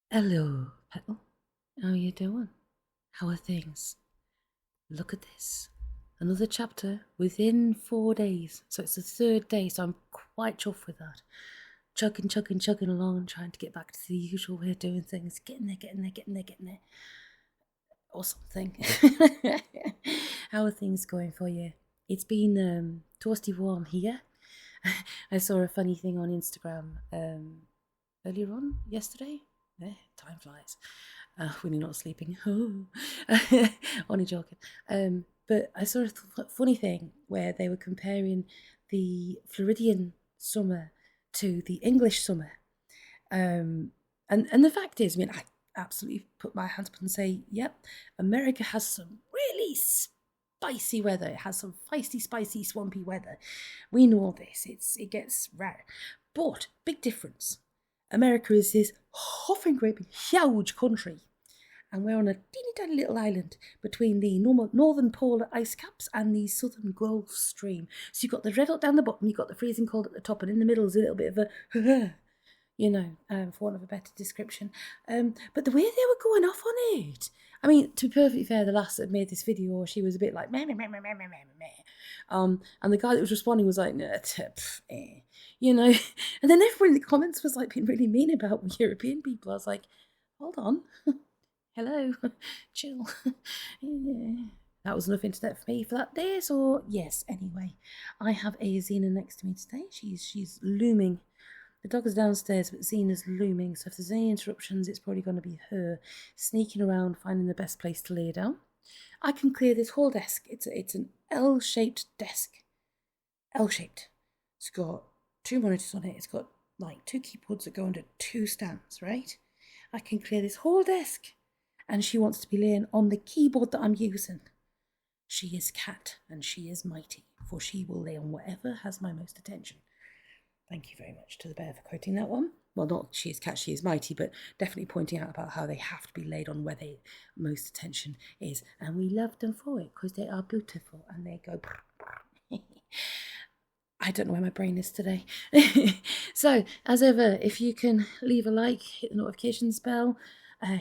Hello, Petal. How are you doing? How are things? Look at this. Another chapter within 4 days. So it's the third day, so I'm quite chuffed with that. Chugging along, trying to get back to the usual way of doing things. Getting there. Or something. How are things going for you? It's been toasty warm here. I saw a funny thing on Instagram earlier on yesterday. Time flies when you're not sleeping. Only joking. But I saw a funny thing where they were comparing the Floridian summer to the English summer. And the fact is, I mean, I absolutely put my hands up and say, yep, America has some really spicy weather. It has some feisty, spicy, swampy weather. We know all this. It gets rare. But big difference. America is this huffing great big huge country, and we're on a teeny tiny little island between the northern polar ice caps and the southern Gulf Stream. So you've got the red hot down the bottom, you've got the freezing cold at the top, and in the middle is a little bit of a for want of a better description. But the way they were going off on it, I mean, to be perfectly fair, the lass that made this video, she was a bit like meh. And the guy that was responding was like, nah, you know. And then everyone in the comments was like being really mean about European people. I was like, hold on, hello, chill. Yeah. That was enough internet for me for that day. So yes, anyway, I have a Xena next to me today. She's looming. The dog is downstairs, but Xena's looming, so if there's any interruptions, it's probably going to be her sneaking around, finding the best place to lay down. I can clear this whole desk. It's an L-shaped desk. L-shaped. It's got 2 monitors on it. It's got like 2 keyboards that go under 2 stands, right? I can clear this whole desk, and she wants to be laying on the keyboard that I'm using. She is cat, and she is mighty, for she will lay on whatever has my most attention. Thank you very much to the bear for quoting that one. Well, not she is cat, she is mighty, but definitely pointing out about how they have to be laid on where they most attention is. And we love them for it because they are beautiful and they go. I don't know where my brain is today. So, as ever, if you can leave a like, hit the notifications bell,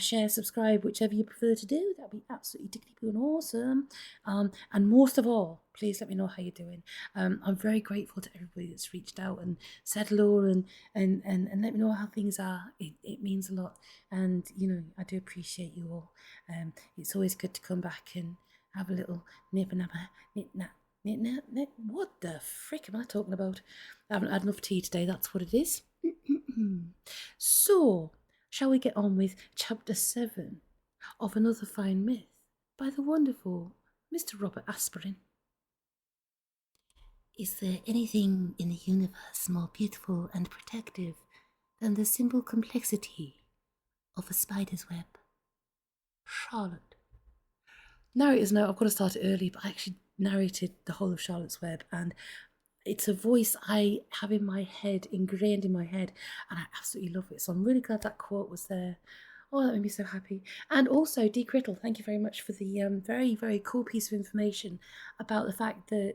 share, subscribe, whichever you prefer to do, that'd be absolutely tickety-boo and awesome. And most of all, please let me know how you're doing. I'm very grateful to everybody that's reached out and said hello and let me know how things are. It means a lot, and I do appreciate you all. It's always good to come back and have a little nip-a-napper, nip-nap. What the frick am I talking about? I haven't had enough tea today, that's what it is. So, shall we get on with chapter 7 of Another Fine Myth by the wonderful Mr. Robert Aspirin? Is there anything in the universe more beautiful and protective than the simple complexity of a spider's web? Charlotte. Narrator's note, I've got to start it early, but I actually narrated the whole of Charlotte's Web, and it's a voice I have in my head, ingrained in my head, and I absolutely love it. So I'm really glad that quote was there. Oh, that made me so happy. And also, Dee Criddle, thank you very much for the very, very cool piece of information about the fact that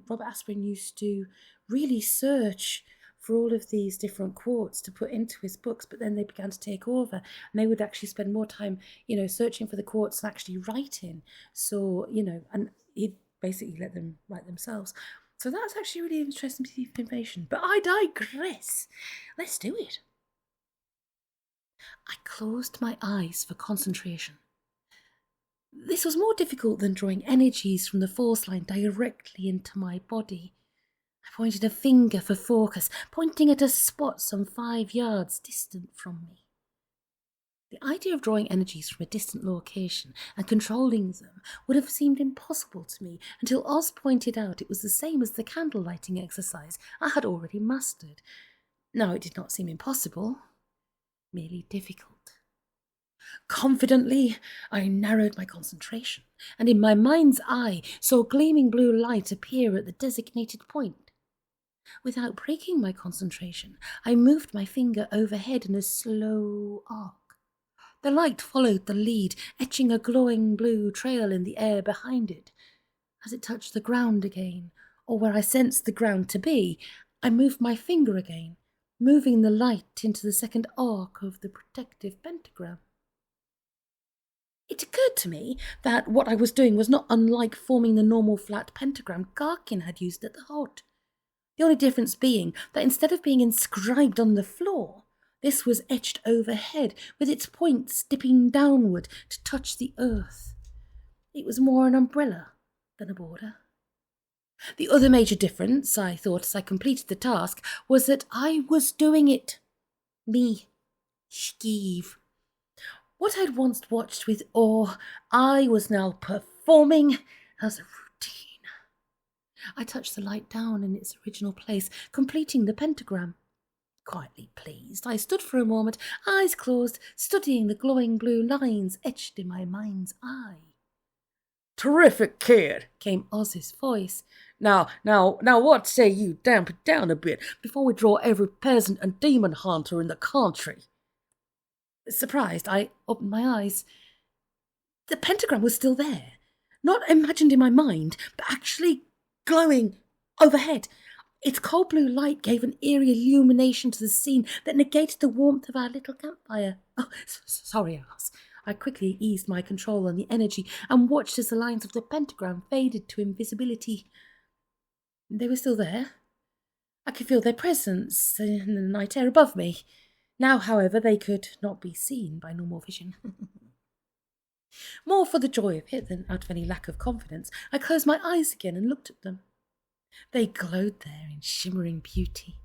Robert Aspirin used to really search for all of these different quotes to put into his books, but then they began to take over, and they would actually spend more time, searching for the quotes and actually writing. So, and he'd basically let them write themselves. So that's actually really interesting piece of information. But I digress. Let's do it. I closed my eyes for concentration. This was more difficult than drawing energies from the force line directly into my body. I pointed a finger for focus, pointing at a spot some 5 yards distant from me. The idea of drawing energies from a distant location and controlling them would have seemed impossible to me until Oz pointed out it was the same as the candle lighting exercise I had already mastered. Now it did not seem impossible, merely difficult. Confidently, I narrowed my concentration, and in my mind's eye saw gleaming blue light appear at the designated point. Without breaking my concentration, I moved my finger overhead in a slow arc. The light followed the lead, etching a glowing blue trail in the air behind it. As it touched the ground again, or where I sensed the ground to be, I moved my finger again, moving the light into the second arc of the protective pentagram. It occurred to me that what I was doing was not unlike forming the normal flat pentagram Garkin had used at the Hot. The only difference being that instead of being inscribed on the floor, this was etched overhead with its points dipping downward to touch the earth. It was more an umbrella than a border. The other major difference, I thought as I completed the task, was that I was doing it. Me, Skeeve. What I'd once watched with awe, I was now performing as a routine. I touched the light down in its original place, completing the pentagram. Quietly pleased, I stood for a moment, eyes closed, studying the glowing blue lines etched in my mind's eye. "Terrific, kid," came Aahz's voice. Now, what say you damp it down a bit before we draw every peasant and demon hunter in the country?" Surprised, I opened my eyes. The pentagram was still there, not imagined in my mind, but actually glowing overhead. Its cold blue light gave an eerie illumination to the scene that negated the warmth of our little campfire. Oh, sorry, Aahz. I quickly eased my control on the energy and watched as the lines of the pentagram faded to invisibility. They were still there. I could feel their presence in the night air above me. Now, however, they could not be seen by normal vision. More for the joy of it than out of any lack of confidence, I closed my eyes again and looked at them. They glowed there in shimmering beauty,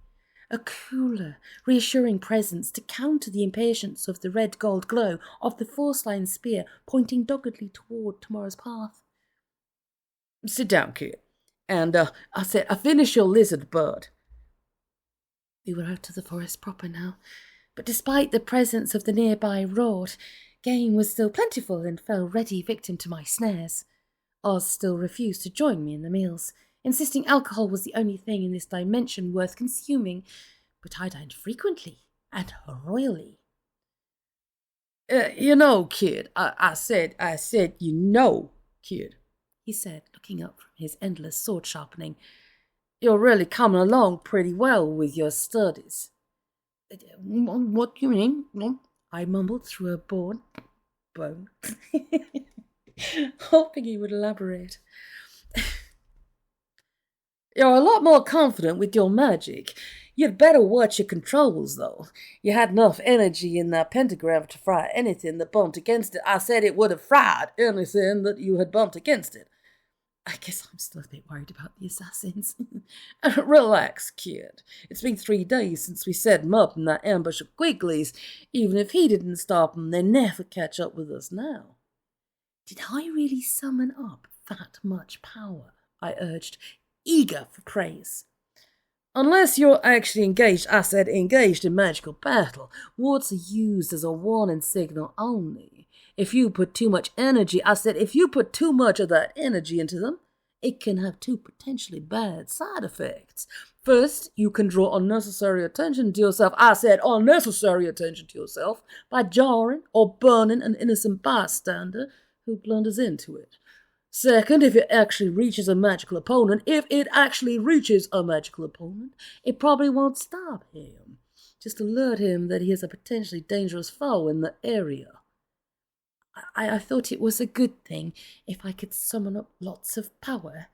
a cooler, reassuring presence to counter the impatience of the red-gold glow of the force-line spear pointing doggedly toward tomorrow's path. "Sit down, kid, and finish your lizard bird." We were out of the forest proper now, but despite the presence of the nearby road, game was still plentiful and fell ready victim to my snares. Aahz still refused to join me in the meals, insisting alcohol was the only thing in this dimension worth consuming, but I dined frequently and royally. You know, kid, I said, you know, kid," he said, looking up from his endless sword sharpening. "You're really coming along pretty well with your studies." "What do you mean?" I mumbled through a bone, hoping he would elaborate. "You're a lot more confident with your magic. You'd better watch your controls, though. You had enough energy in that pentagram to fry anything that bumped against it. I said it would have fried anything that you had bumped against it." I guess I'm still a bit worried about the assassins. "Relax, kid. It's been 3 days since we set 'em up in that ambush of Quigley's. Even if he didn't stop 'em, they'd never catch up with us now." Did I really summon up that much power? I urged, eager for praise. "Unless you're actually engaged in magical battle. Words are used as a warning signal only. If you put too much of that energy into them, it can have 2 potentially bad side effects. First, you can draw unnecessary attention to yourself. Unnecessary attention to yourself by jarring or burning an innocent bystander who blunders into it. Second, if it actually reaches a magical opponent, it probably won't stop him. Just alert him that he is a potentially dangerous foe in the area." I thought it was a good thing if I could summon up lots of power.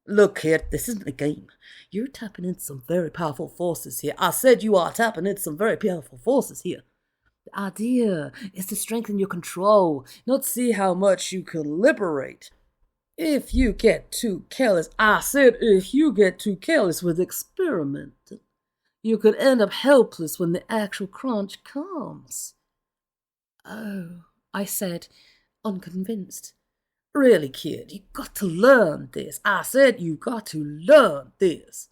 "Look, kid, this isn't a game. You're tapping into some very powerful forces here. I said you are tapping into some very powerful forces here. The idea is to strengthen your control, not see how much you can liberate. If you get too careless with experimenting, you could end up helpless when the actual crunch comes." "Oh," I said, unconvinced. "Really, kid, you got to learn this. I said you got to learn this.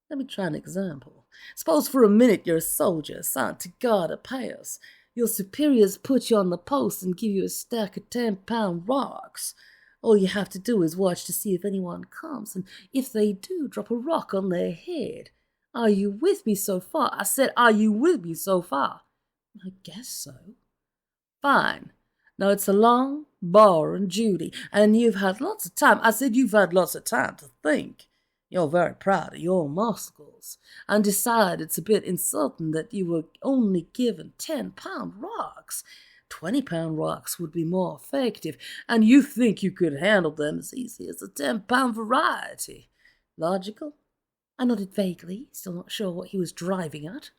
Let me try an example. Suppose for a minute you're a soldier assigned to guard a pass. Your superiors put you on the post and give you a stack of 10-pound rocks. All you have to do is watch to see if anyone comes, and if they do, drop a rock on their head. Are you with me so far? I said, are you with me so far?" "I guess so." "Fine. Now it's a long, boring duty, and you've had lots of time. I said you've had lots of time to think. You're very proud of your muscles, and decide it's a bit insulting that you were only given 10-pound rocks. 20-pound rocks would be more effective, and you think you could handle them as easy as a 10-pound variety. Logical? I nodded vaguely, still not sure what he was driving at.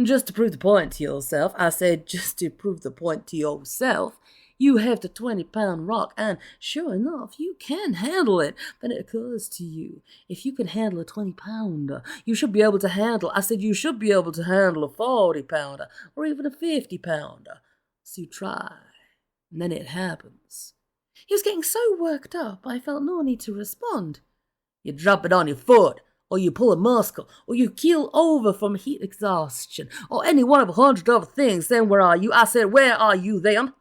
Just to prove the point to yourself, I said, just to prove the point to yourself, you have the 20-pound rock, and sure enough, you can handle it. Then it occurs to you, if you can handle a 20-pounder, you should be able to handle, I said you should be able to handle a 40-pounder, or even a 50-pounder. So you try, and then it happens. He was getting so worked up, I felt no need to respond. You drop it on your foot, or you pull a muscle, or you keel over from heat exhaustion, or any one of 100 other things. Then where are you? I said, where are you then?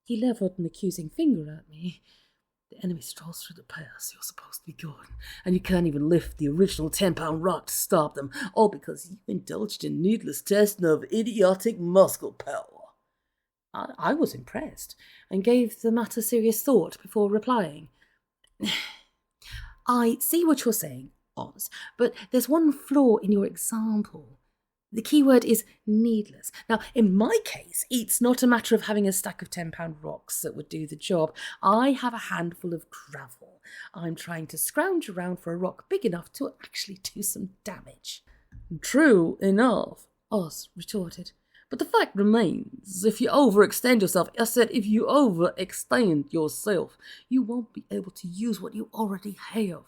He levelled an accusing finger at me. The enemy strolls through the pass. You're supposed to be good, and you can't even lift the original 10-pound rock to stop them, all because you indulged in needless testing of idiotic muscle power. I was impressed, and gave the matter serious thought before replying. I see what you're saying, Aahz, but there's one flaw in your example. The key word is needless. Now, in my case, it's not a matter of having a stack of 10-pound rocks that would do the job. I have a handful of gravel. I'm trying to scrounge around for a rock big enough to actually do some damage. True enough, Aahz retorted. But the fact remains, if you overextend yourself, I said if you overextend yourself, you won't be able to use what you already have.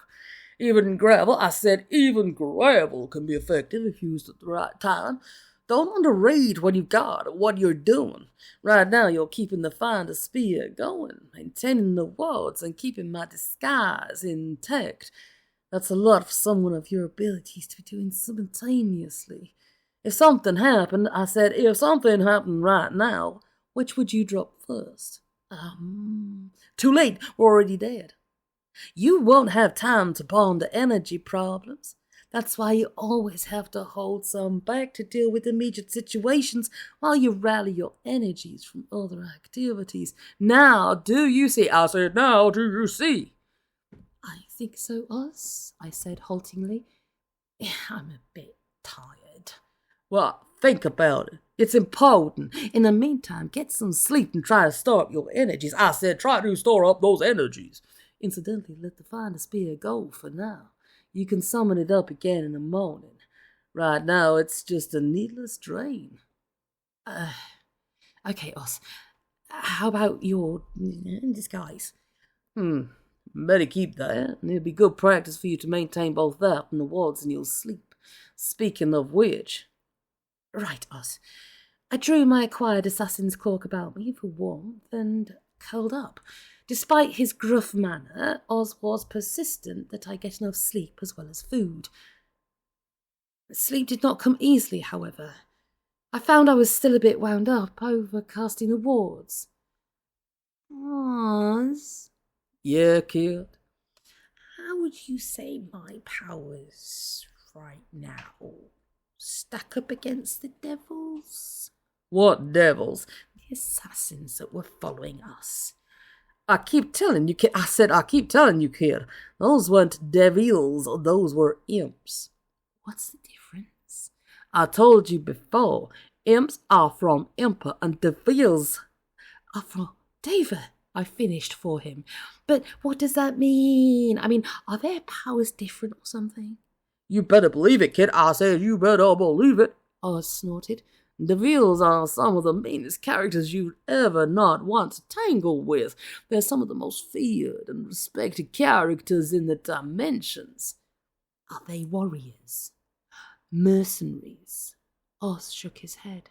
Even gravel, I said, even gravel can be effective if used at the right time. Don't underrate what you've got or what you're doing. Right now, you're keeping the finder spear going, maintaining the wards, and keeping my disguise intact. That's a lot for someone of your abilities to be doing simultaneously. If something happened, I said, if something happened right now, which would you drop first? Too late, we're already dead. You won't have time to ponder energy problems. That's why you always have to hold some back to deal with immediate situations while you rally your energies from other activities. Now do you see? I said, now do you see? I think so, Aahz, I said haltingly. I'm a bit tired. Well, think about it. It's important. In the meantime, get some sleep and try to store up your energies. I said, try to store up those energies. Incidentally, let the finder spear go for now. You can summon it up again in the morning. Right now, it's just a needless drain. Okay, Aahz. How about your disguise? Better keep that, and it'll be good practice for you to maintain both that and the wards in your sleep. Speaking of which... Right, Aahz. I drew my acquired assassin's cloak about me for warmth and curled up. Despite his gruff manner, Aahz was persistent that I get enough sleep as well as food. Sleep did not come easily, however. I found I was still a bit wound up over casting the wards. Aahz? Yeah, kid? How would you say my powers right now stack up against the devils? What devils? The assassins that were following us. I keep telling you, kid. I said, I keep telling you, kid. Those weren't devils, those were imps. What's the difference? I told you before, imps are from Impa and devils are from David. I finished for him. But what does that mean? I mean, are their powers different or something? You better believe it, kid. I said you better believe it. Aahz snorted. Devils are some of the meanest characters you'd ever not want to tangle with. They're some of the most feared and respected characters in the dimensions. Are they warriors? Mercenaries? Aahz shook his head.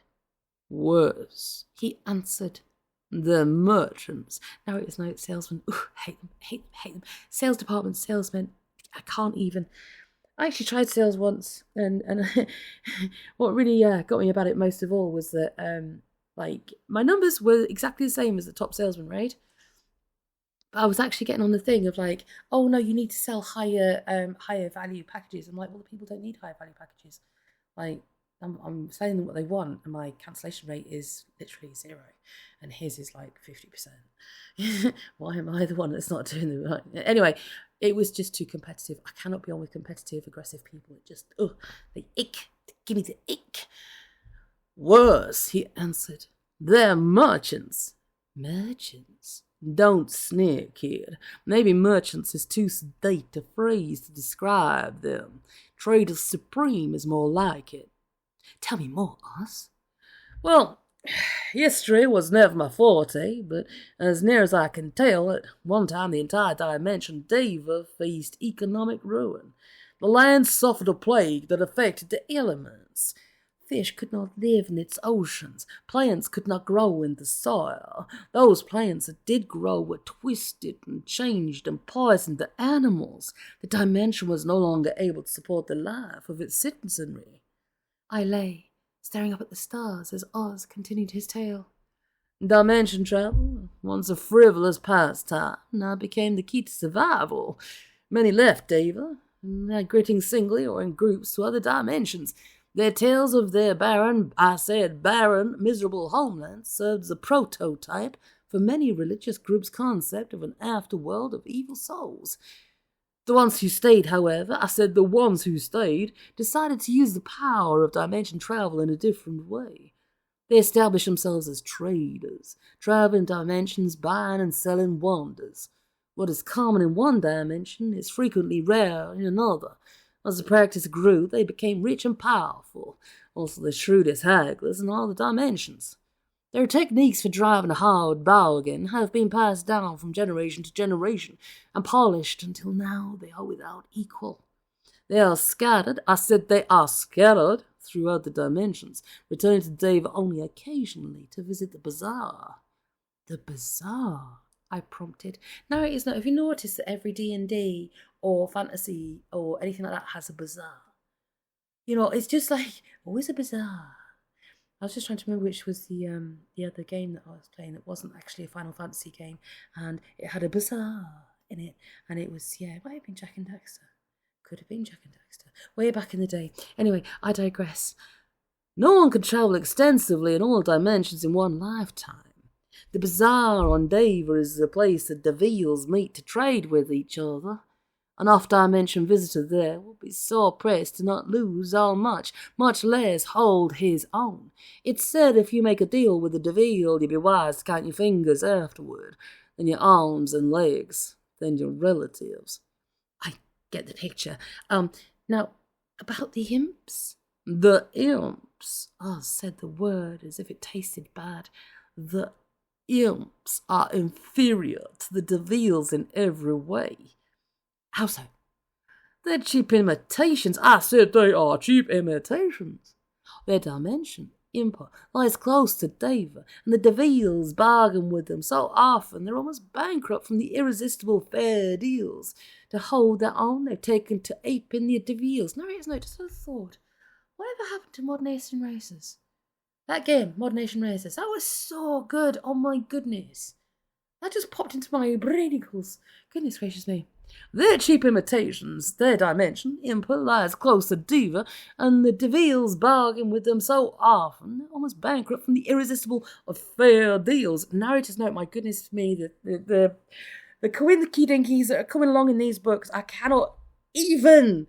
Worse, he answered. They're merchants. Narrator's note, salesmen. Hate them. Sales department, salesmen. I can't even. I actually tried sales once, and what really got me about it most of all was that my numbers were exactly the same as the top salesman, right? But I was actually getting on the thing of like, oh no, you need to sell higher value packages. I'm like, well, the people don't need higher value packages. Like, I'm saying them what they want, and my cancellation rate is literally 0, and his is like 50%. Why am I the one that's not doing the right? Anyway, it was just too competitive. I cannot be on with competitive, aggressive people. It just, they ick. Give me the ick. Worse, he answered. They're merchants. Merchants? Don't sneer, kid. Maybe merchants is too sedate a phrase to describe them. Traders supreme is more like it. Tell me more, Aahz. Well, history was never my forte, but as near as I can tell, at one time the entire dimension Deva faced economic ruin. The land suffered a plague that affected the elements. Fish could not live in its oceans. Plants could not grow in the soil. Those plants that did grow were twisted and changed and poisoned the animals. The dimension was no longer able to support the life of its citizenry. I lay, staring up at the stars as Aahz continued his tale. Dimension travel, once a frivolous pastime, now became the key to survival. Many left Deva, migrating singly or in groups to other dimensions. Their tales of their barren, miserable homeland served as a prototype for many religious groups' concept of an afterworld of evil souls. The ones who stayed, however, the ones who stayed, decided to use the power of dimension travel in a different way. They established themselves as traders, traveling dimensions, buying and selling wonders. What is common in one dimension is frequently rare in another. As the practice grew, they became rich and powerful, also the shrewdest hagglers in all the dimensions. Their techniques for driving a hard bargain have been passed down from generation to generation and polished until now they are without equal. They are scattered throughout the dimensions, returning to Deva only occasionally to visit the bazaar. The bazaar? I prompted. Narrators, have you noticed that every D&D or fantasy or anything like that has a bazaar? It's just like, always a bazaar. I was just trying to remember which was the other game that I was playing that wasn't actually a Final Fantasy game, and it had a bazaar in it, and it was, it might have been Jak and Daxter. Could have been Jak and Daxter. Way back in the day. Anyway, I digress. No one can travel extensively in all dimensions in one lifetime. The bazaar on Deva is the place that Devils meet to trade with each other. An off-dimension visitor there will be sore pressed to not lose all much less hold his own. It's said if you make a deal with a Devil, you'd be wise to count your fingers afterward, then your arms and legs, then your relatives. I get the picture. Now, about the Imps? The Imps. Aahz said the word as if it tasted bad. The Imps are inferior to the Devils in every way. How so? They're cheap imitations. I said they are cheap imitations. Their dimension, Impa, lies close to Deva, and the Devils bargain with them so often they're almost bankrupt from the irresistible fair deals. To hold their own, they've taken to aping the Devils. Narrator's note, just a thought. Whatever happened to Mod Nation Races? That game, Mod Nation Races, that was so good. Oh my goodness. That just popped into my brainicles. Goodness gracious me. They're cheap imitations. Their dimension, Impa, lies close to Deva, and the Devils bargain with them so often they're almost bankrupt from the irresistible fair deals. Narrator's note, my goodness me, the coinky dinkies that are coming along in these books, I cannot even.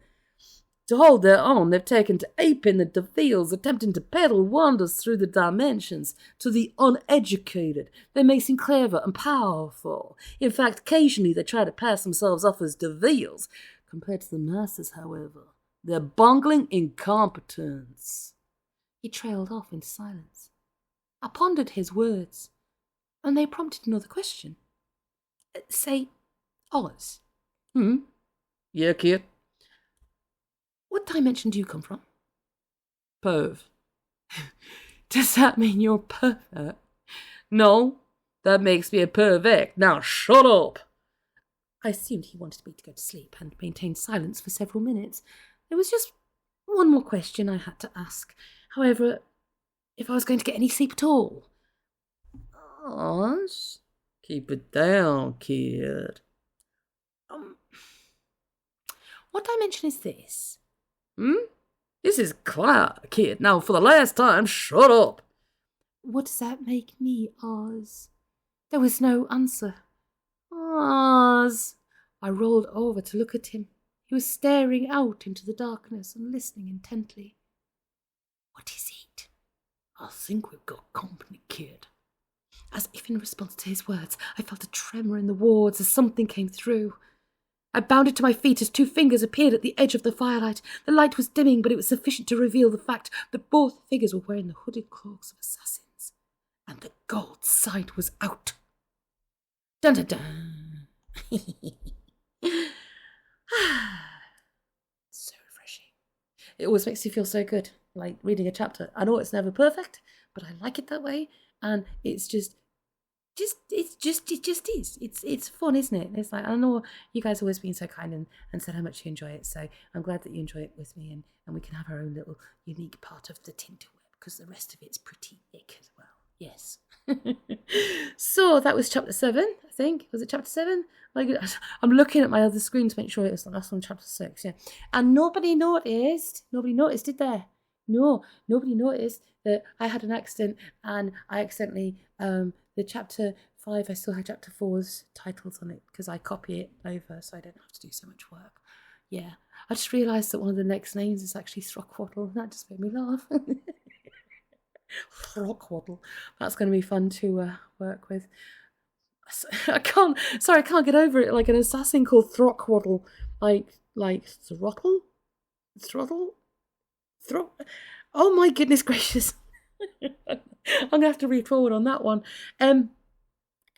To hold their own, they've taken to aping the Devils, attempting to peddle wonders through the dimensions. To the uneducated, they may seem clever and powerful. In fact, occasionally they try to pass themselves off as Devils. Compared to the masses, however, they're bungling incompetence. He trailed off into silence. I pondered his words, and they prompted another question. Say, Aahz. Yeah, kid? What dimension do you come from? Perv. Does that mean you're pervert? No, that makes me a pervert. Now shut up. I assumed he wanted me to go to sleep and maintained silence for several minutes. There was just one more question I had to ask. However, if I was going to get any sleep at all. Aahz, keep it down, kid. What dimension is this? This is Claire, kid. Now, for the last time, shut up. What does that make me, Aahz? There was no answer. Aahz. I rolled over to look at him. He was staring out into the darkness and listening intently. What is it? I think we've got company, kid. As if in response to his words, I felt a tremor in the wards as something came through. I bounded to my feet as 2 fingers appeared at the edge of the firelight. The light was dimming, but it was sufficient to reveal the fact that both figures were wearing the hooded cloaks of assassins, and the gold sight was out. Dun dun dun! So refreshing. It always makes you feel so good, like reading a chapter. I know it's never perfect, but I like it that way, and it's just is. It's fun, isn't it? It's like, I know you guys have always been so kind and said how much you enjoy it, so I'm glad that you enjoy it with me, and we can have our own little unique part of the Tinterweb, because the rest of it's pretty ick as well. Yes. So that was chapter 7, I think. Was it chapter 7? I'm looking at my other screen to make sure it was the last one, chapter 6, yeah. And nobody noticed, did they? No, nobody noticed that I had an accident and I accidentally, the chapter 5, I still had chapter 4's titles on it because I copy it over so I don't have to do so much work. Yeah, I just realised that one of the next names is actually Throckwaddle. That just made me laugh. Throckwaddle. That's going to be fun to work with. I can't get over it. Like an assassin called Throckwaddle. Like throttle? Oh my goodness gracious. I'm going to have to read forward on that one.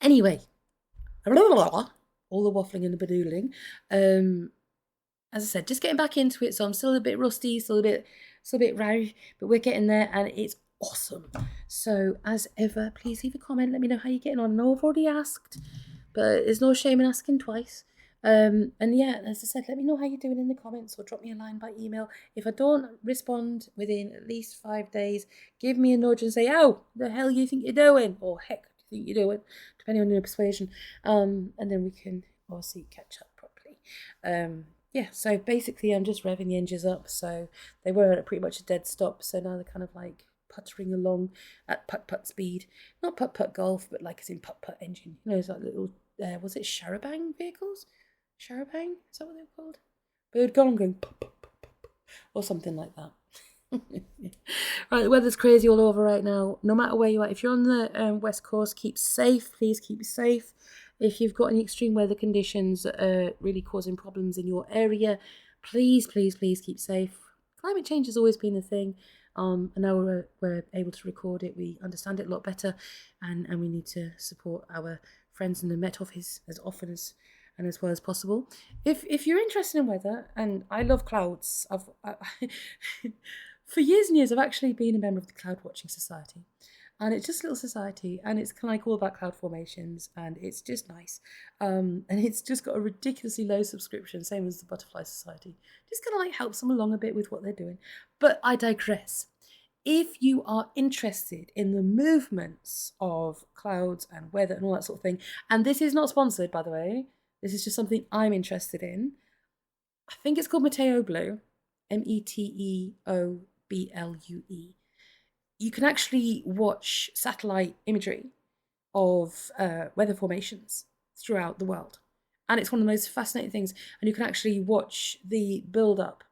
Anyway. All the waffling and the bedoodling. As I said, just getting back into it, so I'm still a bit rusty, still a bit raw, but we're getting there and it's awesome. So as ever, please leave a comment, let me know how you're getting on. I know I've already asked, but there's no shame in asking twice. And yeah, as I said, let me know how you're doing in the comments or drop me a line by email. If I don't respond within at least 5 days, give me a nudge and say, oh, the hell you think you're doing? Or heck do you think you're doing? Depending on your persuasion. And then we can obviously catch up properly. Yeah, so basically I'm just revving the engines up. So they were at pretty much a dead stop. So now they're kind of like puttering along at putt-putt speed. Not putt-putt golf, but like as in putt-putt engine. You know, it's like little, was it Charabang vehicles? Charabang? Is that what they were called? But they'd gone on going pup, pup, pup, pup, or something like that. Right, the weather's crazy all over right now. No matter where you are, if you're on the west coast, keep safe. Please keep safe. If you've got any extreme weather conditions that are really causing problems in your area, please keep safe. Climate change has always been a thing. And now we're able to record it. We understand it a lot better, and we need to support our friends in the Met Office as often as and as well as possible. If you're interested in weather, and I love clouds, for years and years I've actually been a member of the Cloud Watching Society, and it's just a little society, and it's kind of like all about cloud formations, and it's just nice, and it's just got a ridiculously low subscription, same as the Butterfly Society. Just kind of like helps them along a bit with what they're doing. But I digress. If you are interested in the movements of clouds and weather and all that sort of thing, and this is not sponsored, by the way, this is just something I'm interested in. I think it's called Meteo Blue, METEOBLUE. You can actually watch satellite imagery of weather formations throughout the world. And it's one of the most fascinating things. And you can actually watch the build-up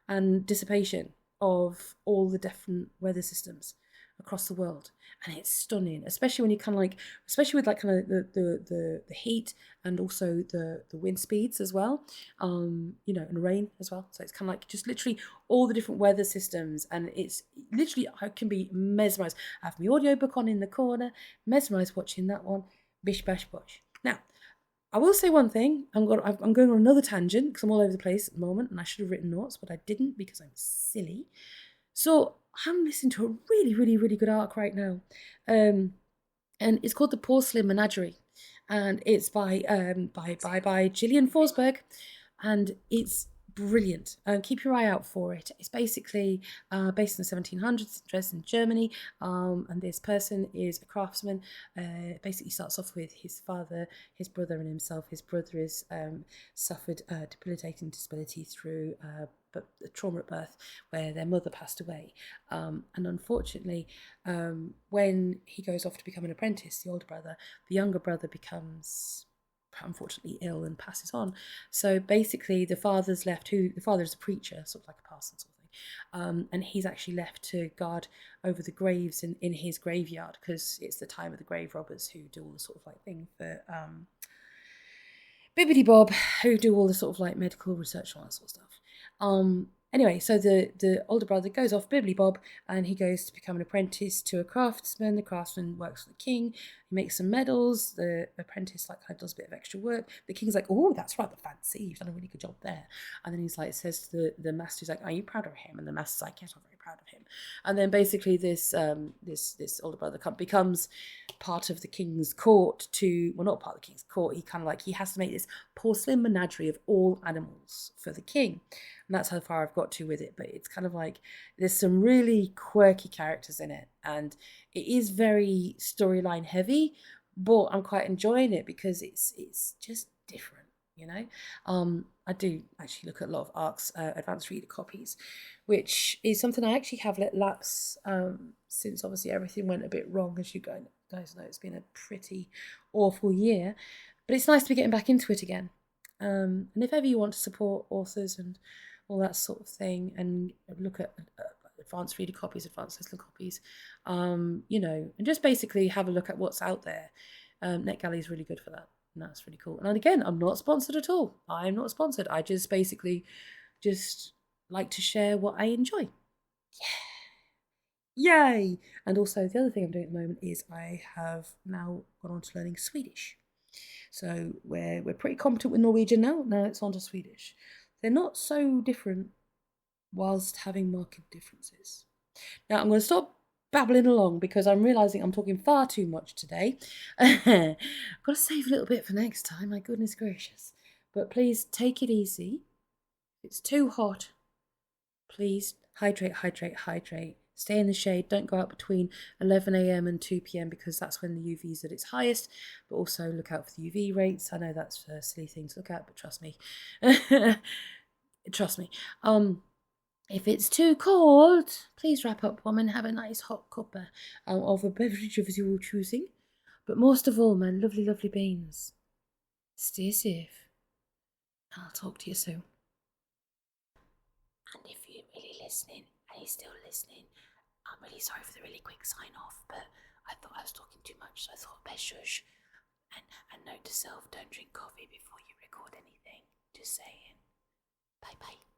and dissipation of all the different weather systems across the world, and it's stunning, especially when you kind of like, especially with like kind of the heat and also the wind speeds as well, you know, and rain as well. So it's kind of like just literally all the different weather systems, and it's literally, I can be mesmerised. I have my audiobook on in the corner, mesmerised watching that one. Bish bash bosh. Now, I will say one thing. I'm going on another tangent because I'm all over the place at the moment, and I should have written notes, but I didn't because I'm silly. So I'm listening to a really good arc right now, and it's called The Porcelain Menagerie, and it's by Gillian Forsberg, and it's brilliant. Keep your eye out for it. It's basically based in the 1700s, Dresden, Germany, and this person is a craftsman. Basically starts off with his father, his brother, and himself. His brother is suffered debilitating disability through a trauma at birth where their mother passed away. And unfortunately, when he goes off to become an apprentice, the older brother, the younger brother becomes unfortunately ill and passes on. So basically the father's left, the father is a preacher, sort of like a parson sort of thing, and he's actually left to guard over the graves in his graveyard, because it's the time of the grave robbers who do all the sort of like thing for Bibbidi Bob, who do all the sort of like medical research and all that sort of stuff. Anyway, so the older brother goes off, Bibbidi Bob, and he goes to become an apprentice to a craftsman. The craftsman works for the king. He makes some medals. The apprentice like kind of does a bit of extra work. The king's like, oh, that's rather fancy. You've done a really good job there. And then he's like, says to the master, he's like, are you proud of him? And the master's like, yes, I'm very proud of him. And then basically this older brother becomes part of the king's court not part of the king's court. He has to make this porcelain menagerie of all animals for the king. And that's how far I've got to with it. But it's kind of like there's some really quirky characters in it. And it is very storyline heavy, but I'm quite enjoying it because it's just different, you know. I do actually look at a lot of Aahz advanced reader copies, which is something I actually have let lapse since obviously everything went a bit wrong, as you guys know. It's been a pretty awful year, but it's nice to be getting back into it again. And if ever you want to support authors and all that sort of thing, and look at advanced reader copies, advanced listener copies, you know, and just basically have a look at what's out there. NetGalley is really good for that, and that's really cool. And again, I'm not sponsored at all. I'm not sponsored. I just basically just like to share what I enjoy. Yeah. Yay! And also the other thing I'm doing at the moment is I have now gone on to learning Swedish. So we're pretty competent with Norwegian now. Now it's on to Swedish. They're not so different whilst having marked differences. Now I'm going to stop babbling along because I'm realising I'm talking far too much today. I've got to save a little bit for next time, my goodness gracious. But please take it easy. If it's too hot, please hydrate. Stay in the shade. Don't go out between 11 a.m. and 2 p.m. because that's when the UV is at its highest. But also look out for the UV rates. I know that's a silly thing to look at, but trust me. Trust me. If it's too cold, please wrap up warm and have a nice hot cuppa of a beverage of your choosing. But most of all, man, lovely, lovely beans. Stay safe. I'll talk to you soon. And if you're really listening and you're still listening, I'm really sorry for the really quick sign off, but I thought I was talking too much, so I thought best shush. And note to self, don't drink coffee before you record anything. Just saying. Bye bye.